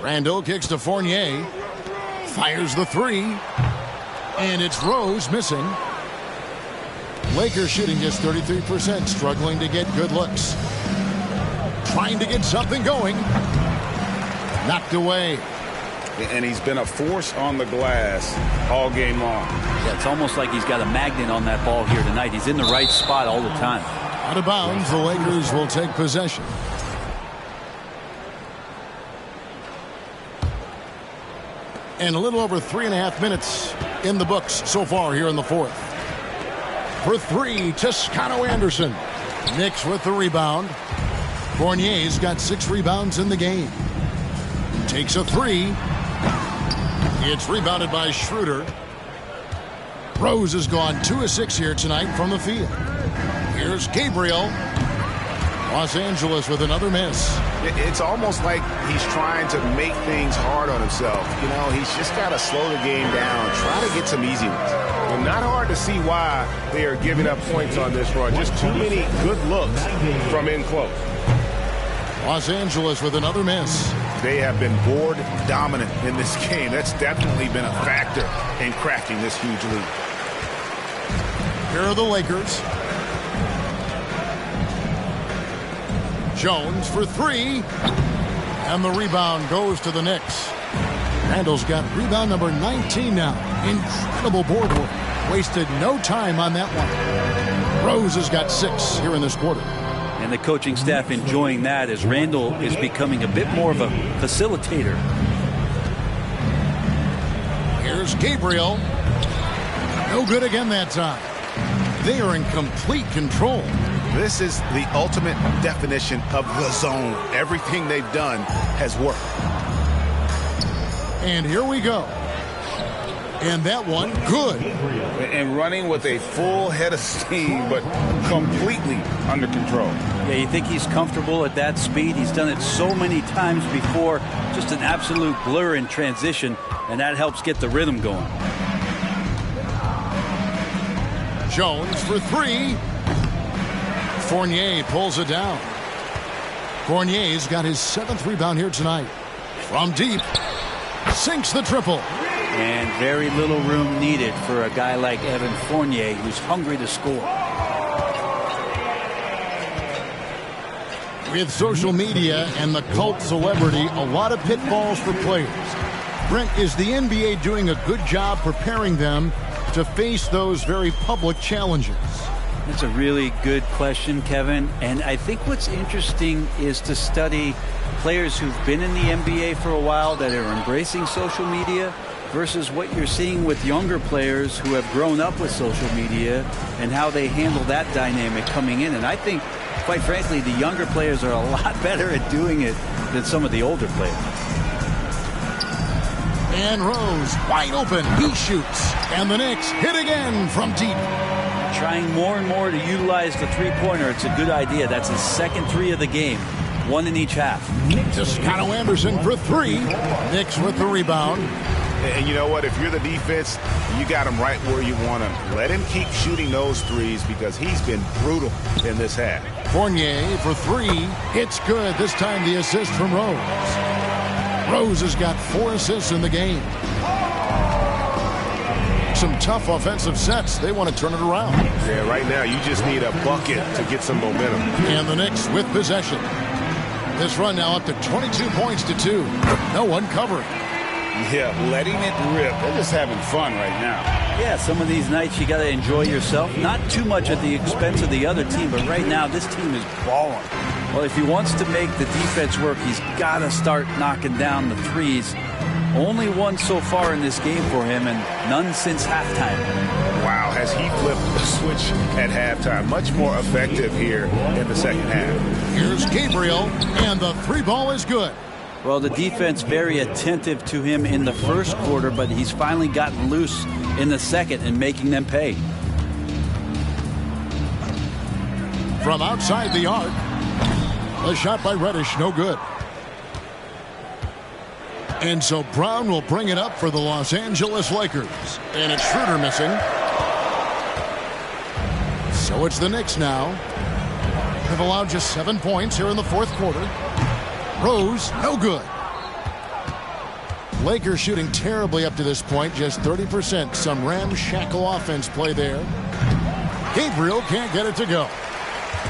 Randall kicks to Fournier. Fires the 3. And it's Rose missing. Lakers shooting just 33%, struggling to get good looks. Trying to get something going. Knocked away. And he's been a force on the glass all game long. Yeah, it's almost like he's got a magnet on that ball here tonight. He's in the right spot all the time. Out of bounds, the Lakers will take possession. And a little over 3.5 minutes in the books so far here in the fourth. For three, Toscano Anderson. Knicks with the rebound. Fournier's got 6 rebounds in the game. Takes a three. It's rebounded by Schroeder. Rose has gone 2 of 6 here tonight from the field. Here's Gabriel. Los Angeles with another miss. It's almost like he's trying to make things hard on himself. You know, he's just got to slow the game down, try to get some easy ones. Well, not hard to see why they are giving up points on this run. Just too many good looks from in close. Los Angeles with another miss. They have been board dominant in this game. That's definitely been a factor in cracking this huge lead. Here are the Lakers. Jones for three. And the rebound goes to the Knicks. Randall's got rebound number 19 now. Incredible board work. Wasted no time on that one. Rose has got 6 here in this quarter. And the coaching staff enjoying that as Randall is becoming a bit more of a facilitator. Here's Gabriel. No good again that time. They are in complete control. This is the ultimate definition of the zone. Everything they've done has worked. And here we go. And that one, good. And running with a full head of steam, but completely under control. Yeah, you think he's comfortable at that speed? He's done it so many times before. Just an absolute blur in transition, and that helps get the rhythm going. Jones for three. Fournier pulls it down. Fournier's got his 7th rebound here tonight. From deep. Sinks the triple. And very little room needed for a guy like Evan Fournier, who's hungry to score. With social media and the cult celebrity, a lot of pitfalls for players. Brent, is the NBA doing a good job preparing them to face those very public challenges? That's a really good question, Kevin. And I think what's interesting is to study players who've been in the NBA for a while that are embracing social media versus what you're seeing with younger players who have grown up with social media and how they handle that dynamic coming in. And I think, quite frankly, the younger players are a lot better at doing it than some of the older players. And Rose wide open. He shoots. And the Knicks hit again from deep. Trying more and more to utilize the three-pointer. It's a good idea. That's his 2nd 3 of the game. 1 in each half. Toscano Anderson for 3. Knicks with the rebound. And you know what? If you're the defense, you got him right where you want him. Let him keep shooting those threes because he's been brutal in this half. Fournier for 3. It's good. This time the assist from Rose. Rose has got 4 assists in the game. Some tough offensive sets. They want to turn it around. Yeah, right now you just need a bucket to get some momentum. And the Knicks with possession. This run now up to 22 points to 2. No one covering. Yeah, letting it rip. They're just having fun right now. Yeah, some of these nights you got to enjoy yourself. Not too much at the expense of the other team, but right now this team is balling. Well, if he wants to make the defense work, he's got to start knocking down the threes. Only one so far in this game for him, and none since halftime. Wow, has he flipped the switch at halftime? Much more effective here in the second half. Here's Gabriel, and the 3 ball is good. Well, the defense very attentive to him in the first quarter, but he's finally gotten loose in the second and making them pay. From outside the arc, a shot by Reddish, no good. And so Brown will bring it up for the Los Angeles Lakers. And it's Schroeder missing. So it's the Knicks now. They've allowed just 7 points here in the fourth quarter. Rose, no good. Lakers shooting terribly up to this point, just 30%. Some ramshackle offense play there. Gabriel can't get it to go.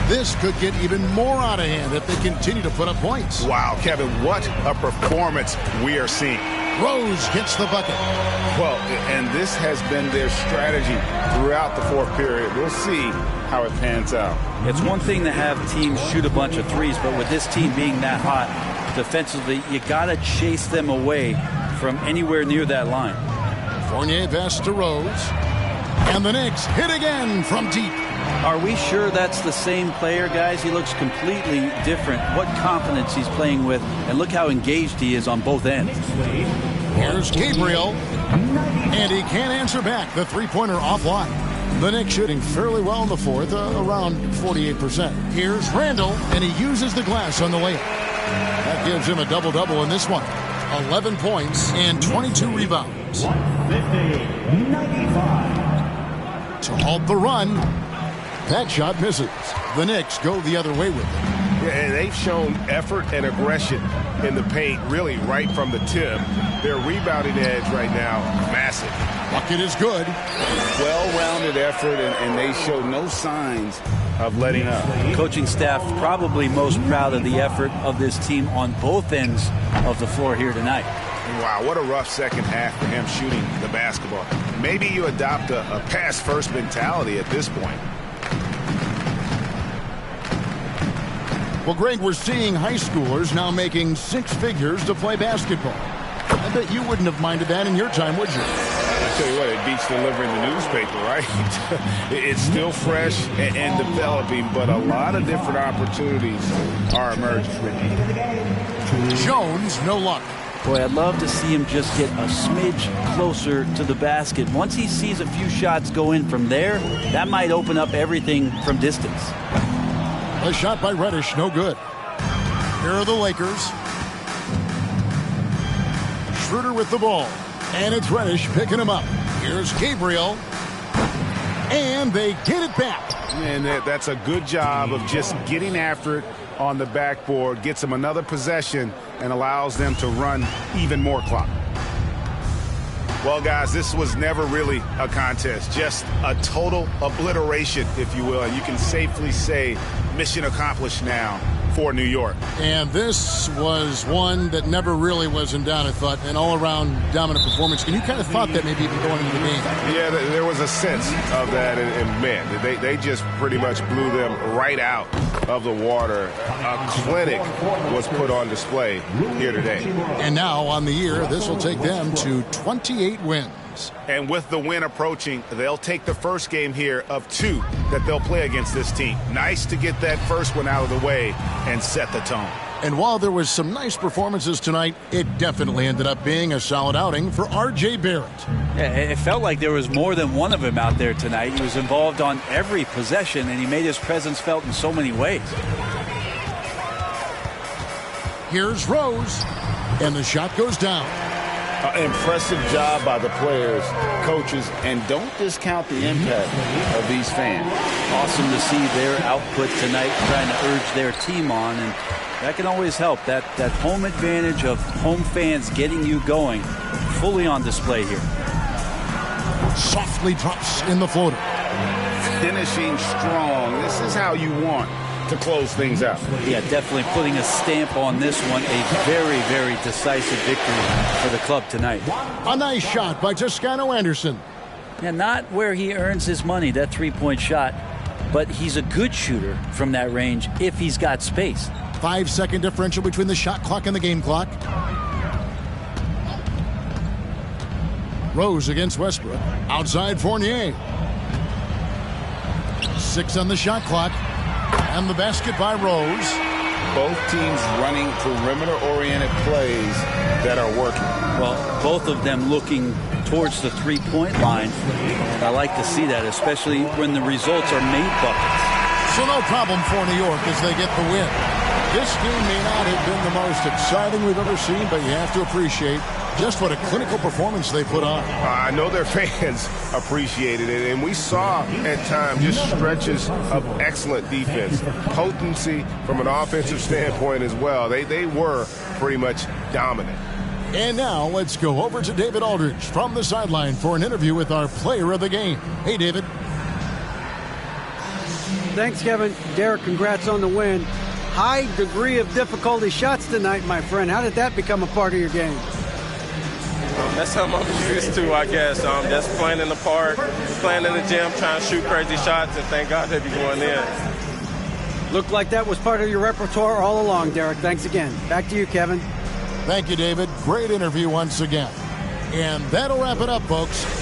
This could get even more out of hand if they continue to put up points. Wow, Kevin, what a performance we are seeing. Rose gets the bucket. Well, and this has been their strategy throughout the fourth period. We'll see how it pans out. It's one thing to have teams shoot a bunch of threes, but with this team being that hot defensively, you got to chase them away from anywhere near that line. Fournier pass to Rose. And the Knicks hit again from deep. Are we sure that's the same player, guys? He looks completely different. What confidence he's playing with, and look how engaged he is on both ends. Here's Gabriel, and he can't answer back. The three-pointer offline. The Knicks shooting fairly well in the fourth, around 48%. Here's Randall, and he uses the glass on the layup. That gives him a double-double in this one. 11 points and 22 rebounds. 150-95. To halt the run, that shot misses. The Knicks go the other way with it. Yeah, and they've shown effort and aggression in the paint, really right from the tip. Their rebounding edge right now, massive. Bucket is good. Well-rounded effort, and they show no signs of letting up. Coaching staff probably most proud of the effort of this team on both ends of the floor here tonight. Wow, what a rough second half for him shooting the basketball. Maybe you adopt a pass-first mentality at this point. Well, Greg, we're seeing high schoolers now making six figures to play basketball. I bet you wouldn't have minded that in your time, would you? I tell you what, it beats delivering the newspaper, right? It's still fresh and developing, but a lot of different opportunities are emerging. Jones, no luck. Boy, I'd love to see him just get a smidge closer to the basket. Once he sees a few shots go in from there, that might open up everything from distance. A shot by Reddish, no good. Here are the Lakers. Schroeder with the ball. And it's Reddish picking him up. Here's Gabriel. And they get it back. And that's a good job of just getting after it on the backboard. Gets them another possession and allows them to run even more clock. Well, guys, this was never really a contest. Just a total obliteration, if you will. And you can safely say mission accomplished now for New York. And this was one that never really was in doubt, I thought, an all-around dominant performance. And you kind of thought that maybe even going into the game. Yeah, there was a sense of that, and man, they just pretty much blew them right out of the water. A clinic was put on display here today. And now, on the year, this will take them to 28 wins. And with the win approaching, they'll take the first game here of two that they'll play against this team. Nice to get that first one out of the way and set the tone. And while there was some nice performances tonight, it definitely ended up being a solid outing for R.J. Barrett. Yeah, it felt like there was more than one of him out there tonight. He was involved on every possession, and he made his presence felt in so many ways. Here's Rose, and the shot goes down. Impressive job by the players, coaches, and don't discount the impact of these fans. Awesome to see their output tonight, trying to urge their team on, and that can always help. That home advantage of home fans getting you going, fully on display here. Softly drops in the floater. Finishing strong. This is how you want to close things out. Yeah, definitely putting a stamp on this one. A very, very decisive victory for the club tonight. A nice shot by Toscano Anderson. Yeah, not where he earns his money, that three-point shot, but he's a good shooter from that range if he's got space. 5-second differential between the shot clock and the game clock. Rose against Westbrook. Outside Fournier. 6 on the shot clock. And the basket by Rose. Both teams running perimeter-oriented plays that are working. Well, both of them looking towards the three-point line. I like to see that, especially when the results are made buckets. So no problem for New York as they get the win. This game may not have been the most exciting we've ever seen, but you have to appreciate just what a clinical performance they put on. I know their fans appreciated it, and we saw at times just stretches of excellent defense, potency from an offensive standpoint as well. They were pretty much dominant. And now let's go over to David Aldridge from the sideline for an interview with our player of the game. Hey, David. Thanks, Kevin. Derek, congrats on the win. High degree of difficulty shots tonight, my friend. How did that become a part of your game? That's something I'm used to, I guess. Just playing in the park, playing in the gym, trying to shoot crazy shots, and thank God they be going in. Looked like that was part of your repertoire all along, Derek. Thanks again. Back to you, Kevin. Thank you, David. Great interview once again. And that'll wrap it up, folks.